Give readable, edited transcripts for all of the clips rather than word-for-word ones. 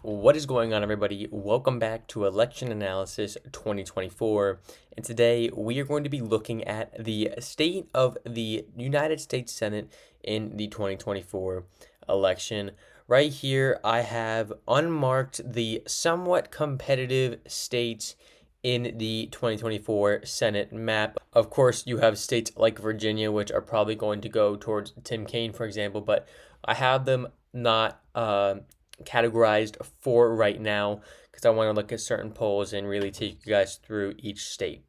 What is going on, everybody? Welcome back to Election Analysis 2024. And today we are going to be looking at the state of the United States Senate in the 2024 election. Right here, I have unmarked the somewhat competitive states in the 2024 Senate map. Of course, you have states like Virginia, which are probably going to go towards Tim Kaine, for example, but I have them not categorized for right now because I want to look at certain polls and really take you guys through each state.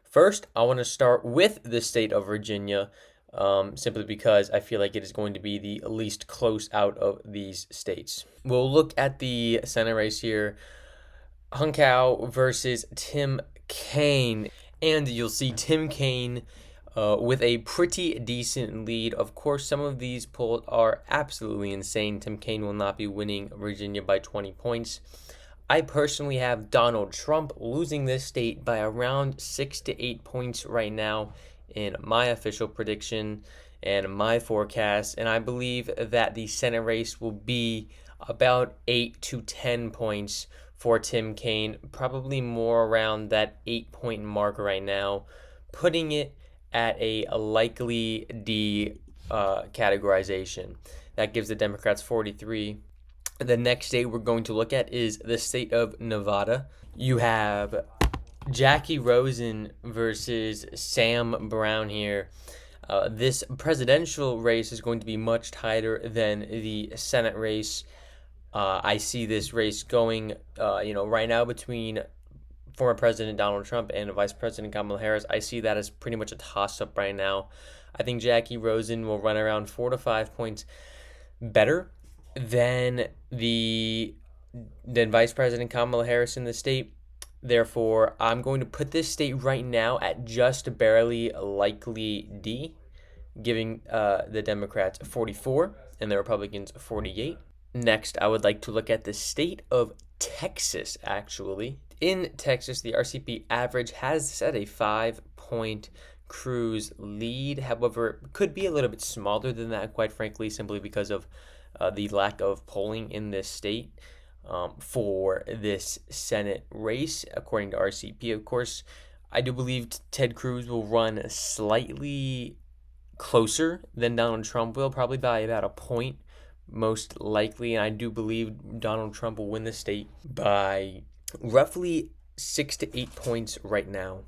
First, I want to start with the state of Virginia, simply because I feel like it is going to be the least close out of these states. We'll look at the Senate race here. Hunkow versus Tim Kaine. And you'll see Tim Kaine with a pretty decent lead. Of course, some of these polls are absolutely insane. Tim Kaine will not be winning Virginia by 20 points. I personally have Donald Trump losing this state by around 6 to 8 points right now in my official prediction and my forecast. And I believe that the Senate race will be about 8 to 10 points for Tim Kaine, probably more around that 8 point mark right now, putting it at a likely D categorization. That gives the Democrats 43. The next state we're going to look at is the state of Nevada. You have Jackie Rosen versus Sam Brown here. This presidential race is going to be much tighter than the Senate race. I see this race going, right now between former President Donald Trump and Vice President Kamala Harris. I see that as pretty much a toss-up right now. I think Jackie Rosen will run around 4 to 5 points better than Vice President Kamala Harris in the state. Therefore, I'm going to put this state right now at just barely likely D, giving the Democrats 44 and the Republicans 48. Next, I would like to look at the state of Texas, actually. In Texas, the RCP average has set a 5 point Cruz lead. However, it could be a little bit smaller than that, quite frankly, simply because of the lack of polling in this state for this Senate race, according to RCP. Of course, I do believe Ted Cruz will run slightly closer than Donald Trump will, probably by about a point, most likely. And I do believe Donald Trump will win the state by roughly 6 to 8 points right now.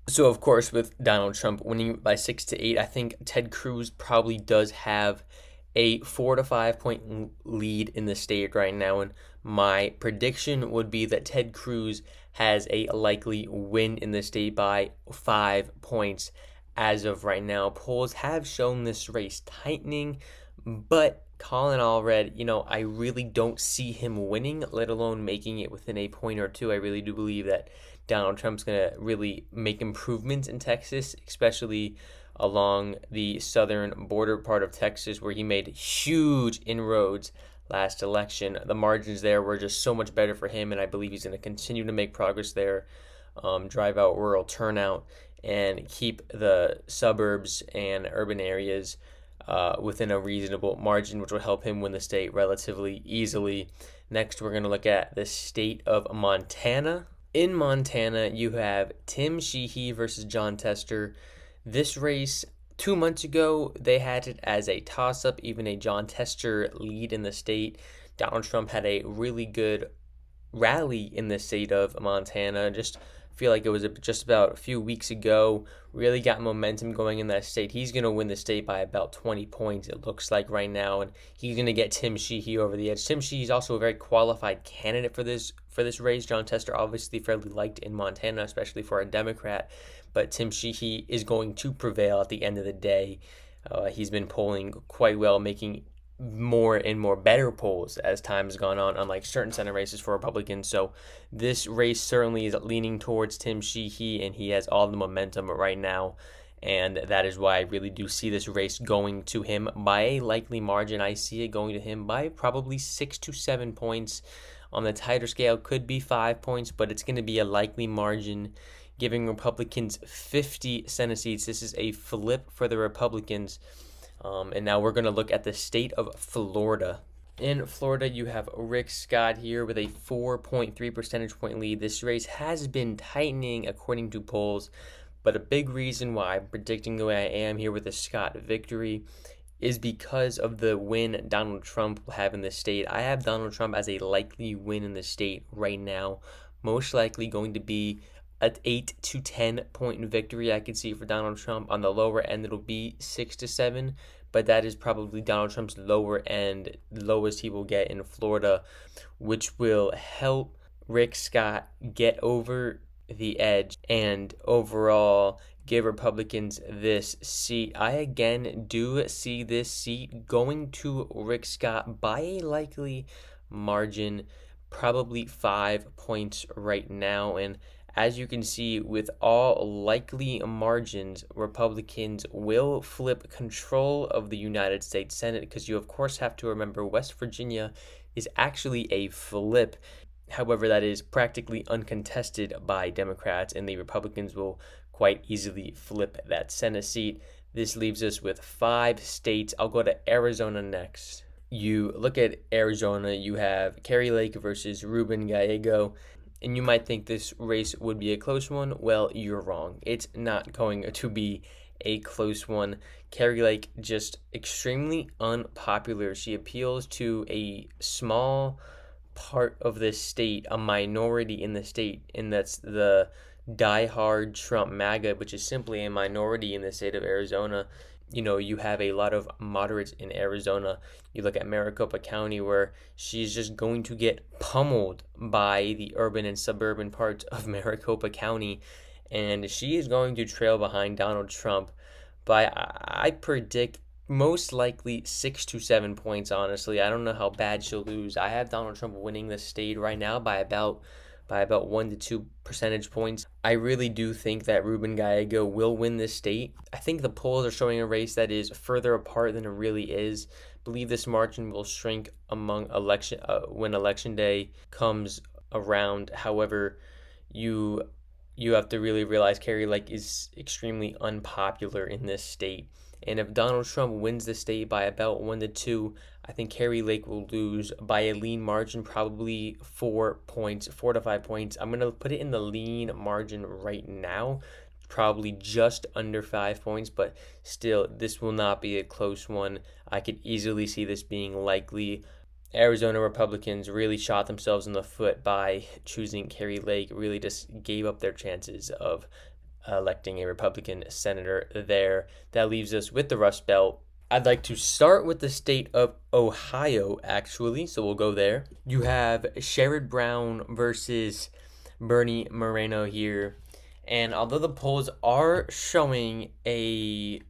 So, of course, with Donald Trump winning by 6 to 8, I think Ted Cruz probably does have a 4 to 5 point lead in the state right now. And my prediction would be that Ted Cruz has a likely win in the state by 5 points as of right now. Polls have shown this race tightening, but Colin Allred, I really don't see him winning, let alone making it within a point or two. I really do believe that Donald Trump's going to really make improvements in Texas, especially along the southern border part of Texas, where he made huge inroads last election. The margins there were just so much better for him, and I believe he's going to continue to make progress there, drive out rural turnout, and keep the suburbs and urban areas within a reasonable margin, which will help him win the state relatively easily. Next, we're going to look at the state of Montana. In Montana, you have Tim Sheehy versus Jon Tester. This race, 2 months ago, they had it as a toss-up, even a Jon Tester lead in the state. Donald Trump had a really good rally in the state of Montana. Just feel like it was just about a few weeks ago. Really got momentum going in that state. He's going to win the state by about 20 points, it looks like right now, and he's going to get Tim Sheehy over the edge. Tim Sheehy is also a very qualified candidate for this race. Jon Tester obviously fairly liked in Montana, especially for a Democrat, but Tim Sheehy is going to prevail at the end of the day. He's been polling quite well, making more and more better polls as time has gone on, unlike certain Senate races for Republicans. So this race certainly is leaning towards Tim Sheehy, and he has all the momentum right now. And that is why I really do see this race going to him by a likely margin. I see it going to him by probably 6 to 7 points. On the tighter scale, could be 5 points, but it's going to be a likely margin, giving Republicans 50 Senate seats. This is a flip for the Republicans. And now we're going to look at the state of Florida. In Florida, you have Rick Scott here with a 4.3 percentage point lead. This race has been tightening according to polls, but a big reason why I'm predicting the way I am here with a Scott victory is because of the win Donald Trump will have in the state. I have Donald Trump as a likely win in the state right now, most likely going to be an 8 to 10 point victory I can see for Donald Trump. On the lower end, it'll be 6 to 7, but that is probably Donald Trump's lower end, lowest he will get in Florida, which will help Rick Scott get over the edge and overall give Republicans this seat. I again do see this seat going to Rick Scott by a likely margin, probably 5 points right now. And as you can see, with all likely margins, Republicans will flip control of the United States Senate, because you, of course, have to remember West Virginia is actually a flip. However, that is practically uncontested by Democrats, and the Republicans will quite easily flip that Senate seat. This leaves us with 5 states. I'll go to Arizona next. You look at Arizona, you have Kari Lake versus Ruben Gallego, and you might think this race would be a close one. Well, you're wrong. It's not going to be a close one. Kari Lake just extremely unpopular. She appeals to a small part of this state, a minority in the state, and that's the diehard Trump MAGA, which is simply a minority in the state of Arizona. You have a lot of moderates in Arizona. You look at Maricopa County, where she's just going to get pummeled by the urban and suburban parts of Maricopa County, and she is going to trail behind Donald Trump by, I predict, most likely 6 to 7 points. Honestly, I don't know how bad she'll lose. I have Donald Trump winning the state right now by about 1 to 2 percentage points. I really do think that Ruben Gallego will win this state. I think the polls are showing a race that is further apart than it really is. I believe this margin will shrink when election day comes around. However, you have to really realize Kari Lake is extremely unpopular in this state. And if Donald Trump wins the state by about 1 to 2, I think Kari Lake will lose by a lean margin, probably 4 to 5 points. I'm going to put it in the lean margin right now, probably just under 5 points, but still, this will not be a close one. I could easily see this being likely. Arizona Republicans really shot themselves in the foot by choosing Kari Lake, really just gave up their chances of electing a Republican senator there. That leaves us with the Rust Belt. I'd like to start with the state of Ohio, actually, so we'll go there. You have Sherrod Brown versus Bernie Moreno here, and although the polls are showing a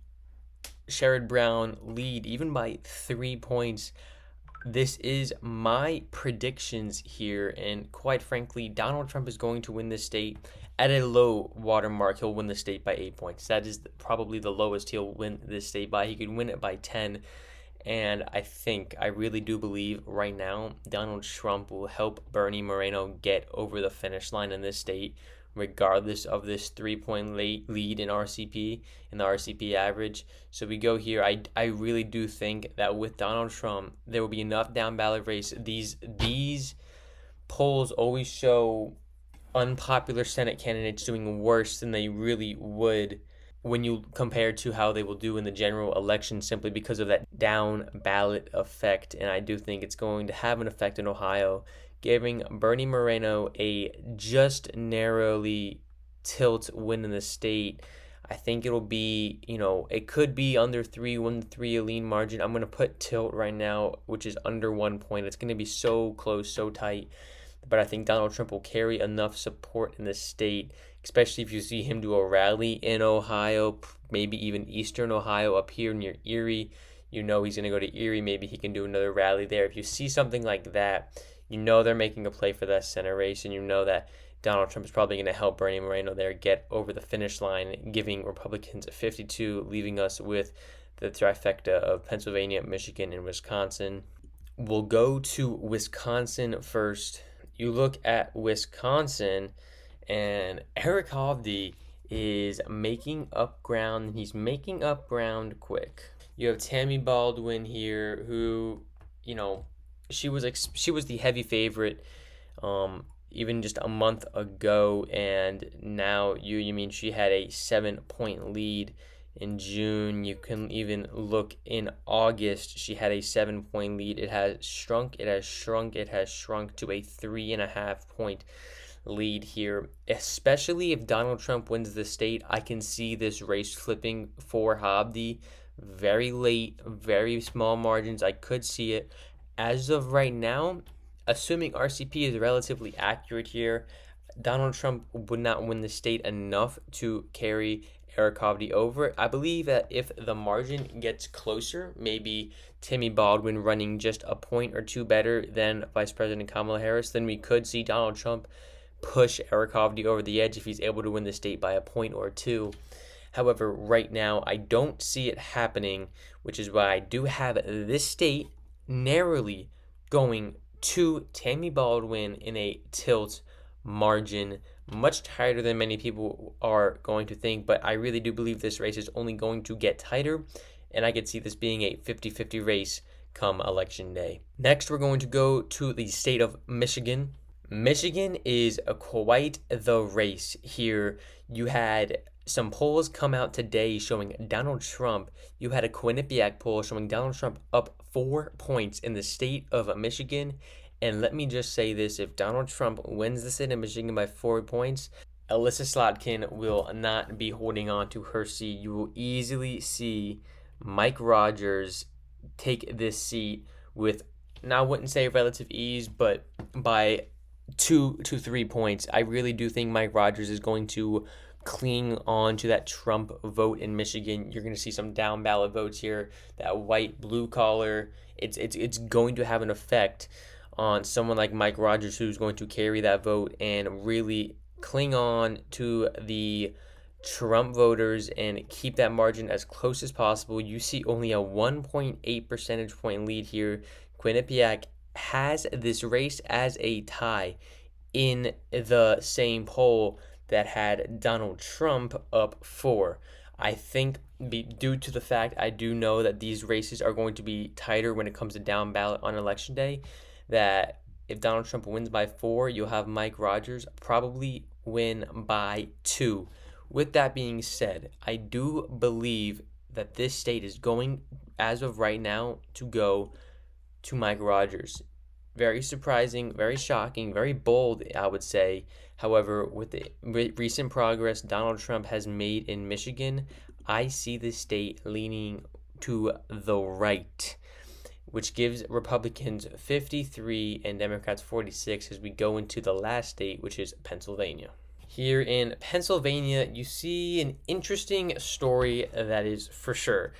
Sherrod Brown lead, even by 3 points, this is my predictions here, and quite frankly, Donald Trump is going to win this state at a low watermark. He'll win the state by 8 points. That is probably the lowest he'll win this state by. He could win it by 10, and I really do believe right now Donald Trump will help Bernie Moreno get over the finish line in this state, regardless of this 3-point lead in the RCP average. So we go here. I really do think that with Donald Trump, there will be enough down ballot race. These polls always show unpopular Senate candidates doing worse than they really would when you compare to how they will do in the general election, simply because of that down ballot effect. And I do think it's going to have an effect in Ohio, giving Bernie Moreno a just narrowly tilt win in the state. I think it'll be, it could be under 1 to 3, a lean margin. I'm going to put tilt right now, which is under 1 point. It's going to be so close, so tight. But I think Donald Trump will carry enough support in the state, especially if you see him do a rally in Ohio, maybe even eastern Ohio up here near Erie. He's going to go to Erie. Maybe he can do another rally there. If you see something like that, they're making a play for that Senate race, and that Donald Trump is probably going to help Bernie Moreno there get over the finish line, giving Republicans 52, leaving us with the trifecta of Pennsylvania, Michigan, and Wisconsin. We'll go to Wisconsin first. You look at Wisconsin, and Eric Hovde is making up ground, and he's making up ground quick. You have Tammy Baldwin here, who, she was the heavy favorite, even just a month ago, and now you mean she had a 7 point lead in June. You can even look in August. She had a 7 point lead. It has shrunk. It has shrunk. It has shrunk to a 3.5 point lead here. Especially if Donald Trump wins the state, I can see this race flipping for Habdi very late, very small margins. I could see it. As of right now, assuming RCP is relatively accurate here, Donald Trump would not win the state enough to carry Eric Habdi over. I believe that if the margin gets closer, maybe Tammy Baldwin running just a point or two better than Vice President Kamala Harris, then we could see Donald Trump push Eric Habdi over the edge if he's able to win the state by a point or two. However, right now, I don't see it happening, which is why I do have this state narrowly going to Tammy Baldwin in a tilt margin, much tighter than many people are going to think, but I really do believe this race is only going to get tighter, and I could see this being a 50-50 race come election day. Next, we're going to go to the state of Michigan. Michigan is quite the race here. You had some polls come out today showing Donald Trump. You had a Quinnipiac poll showing Donald Trump up 4 points in the state of Michigan. And let me just say this, if Donald Trump wins the state of Michigan by 4 points, Elissa Slotkin will not be holding on to her seat. You will easily see Mike Rogers take this seat with, now I wouldn't say relative ease, but by 2 to 3 points. I really do think Mike Rogers is going to cling on to that Trump vote in Michigan. You're going to see some down ballot votes here, that white blue collar. It's going to have an effect on someone like Mike Rogers, who's going to carry that vote and really cling on to the Trump voters and keep that margin as close as possible. You see only a 1.8 percentage point lead here. Quinnipiac has this race as a tie in the same poll that had Donald Trump up 4. I think due to the fact I do know that these races are going to be tighter when it comes to down ballot on election day, that if Donald Trump wins by 4, you'll have Mike Rogers probably win by 2. With that being said, I do believe that this state is going, as of right now, to go to Mike Rogers. Very surprising, very shocking, very bold, I would say. However, with the recent progress Donald Trump has made in Michigan, I see the state leaning to the right, which gives Republicans 53 and Democrats 46 as we go into the last state, which is Pennsylvania. Here in Pennsylvania, you see an interesting story that is for sure.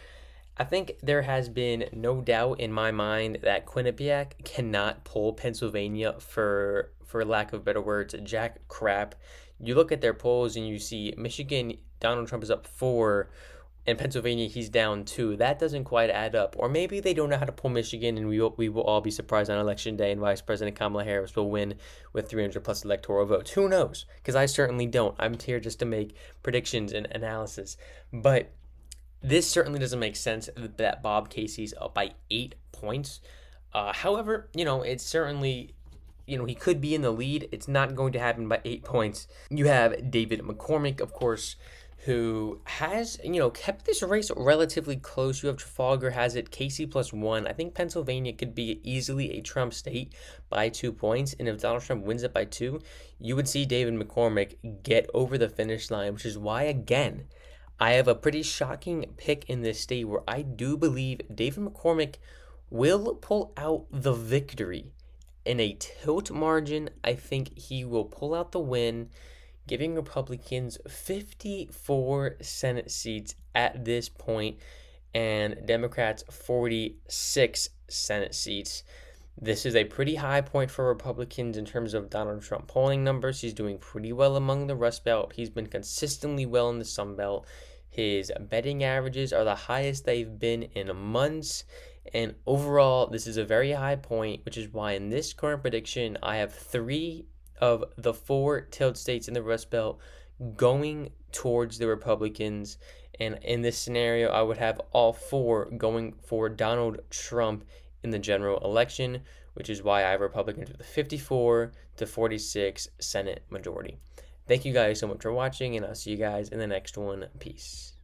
I think there has been no doubt in my mind that Quinnipiac cannot pull Pennsylvania for lack of better words, jack crap. You look at their polls and you see Michigan, Donald Trump is up 4, and Pennsylvania, he's down 2. That doesn't quite add up. Or maybe they don't know how to pull Michigan, and we will all be surprised on election day, and Vice President Kamala Harris will win with 300 plus electoral votes. Who knows? Because I certainly don't. I'm here just to make predictions and analysis. But this certainly doesn't make sense that Bob Casey's up by 8 points. However, it's certainly, he could be in the lead. It's not going to happen by 8 points. You have David McCormick, of course, who has, kept this race relatively close. You have Trafalgar has it, Casey +1. I think Pennsylvania could be easily a Trump state by 2 points. And if Donald Trump wins it by 2, you would see David McCormick get over the finish line, which is why, again, I have a pretty shocking pick in this state where I do believe David McCormick will pull out the victory. In a tilt margin, I think he will pull out the win, giving Republicans 54 Senate seats at this point and Democrats 46 Senate seats. This is a pretty high point for Republicans in terms of Donald Trump polling numbers. He's doing pretty well among the Rust Belt. He's been consistently well in the Sun Belt. His betting averages are the highest they've been in months. And overall, this is a very high point, which is why in this current prediction, I have 3 of the 4 tilt states in the Rust Belt going towards the Republicans. And in this scenario, I would have all 4 going for Donald Trump in the general election, which is why I have Republicans with a 54 to 46 Senate majority. Thank you guys so much for watching, and I'll see you guys in the next one. Peace.